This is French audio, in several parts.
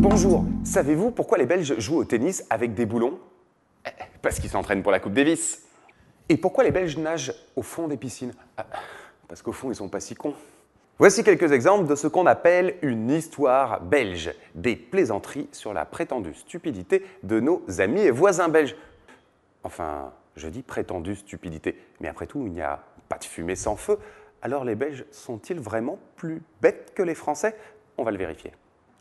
Bonjour, savez-vous pourquoi les Belges jouent au tennis avec des boulons? Parce qu'ils s'entraînent pour la Coupe Davis. Et pourquoi les Belges nagent au fond des piscines? Parce qu'au fond, ils sont pas si cons. Voici quelques exemples de ce qu'on appelle une histoire belge, des plaisanteries sur la prétendue stupidité de nos amis et voisins belges. Enfin, je dis prétendue stupidité, mais après tout, il n'y a pas de fumée sans feu. Alors les Belges sont-ils vraiment plus bêtes que les Français? On va le vérifier.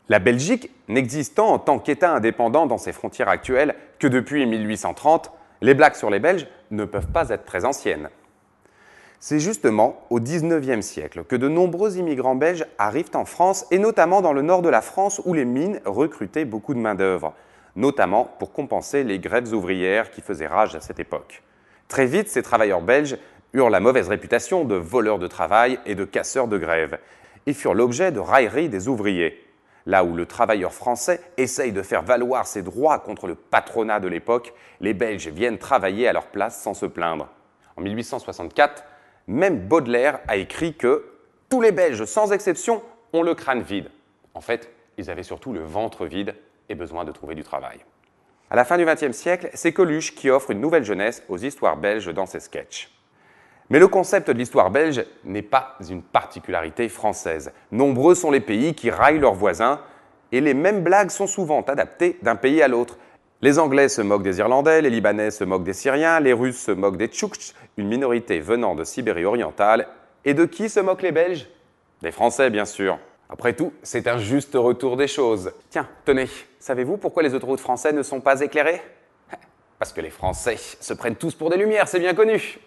La Belgique n'existant en tant qu'État indépendant dans ses frontières actuelles que depuis 1830, les blagues sur les Belges ne peuvent pas être très anciennes. C'est justement au XIXe siècle que de nombreux immigrants belges arrivent en France et notamment dans le nord de la France où les mines recrutaient beaucoup de main-d'œuvre, notamment pour compenser les grèves ouvrières qui faisaient rage à cette époque. Très vite, ces travailleurs belges eurent la mauvaise réputation de voleurs de travail et de casseurs de grève et furent l'objet de railleries des ouvriers. Là où le travailleur français essaye de faire valoir ses droits contre le patronat de l'époque, les Belges viennent travailler à leur place sans se plaindre. En 1864, même Baudelaire a écrit que « tous les Belges, sans exception, ont le crâne vide ». En fait, ils avaient surtout le ventre vide et besoin de trouver du travail. À la fin du XXe siècle, c'est Coluche qui offre une nouvelle jeunesse aux histoires belges dans ses sketchs. Mais le concept de l'histoire belge n'est pas une particularité française. Nombreux sont les pays qui raillent leurs voisins et les mêmes blagues sont souvent adaptées d'un pays à l'autre. Les Anglais se moquent des Irlandais, les Libanais se moquent des Syriens, les Russes se moquent des Tchouktches, une minorité venant de Sibérie orientale. Et de qui se moquent les Belges? Des Français, bien sûr. Après tout, c'est un juste retour des choses. Tiens, tenez, savez-vous pourquoi les autoroutes françaises ne sont pas éclairées? Parce que les Français se prennent tous pour des lumières, c'est bien connu.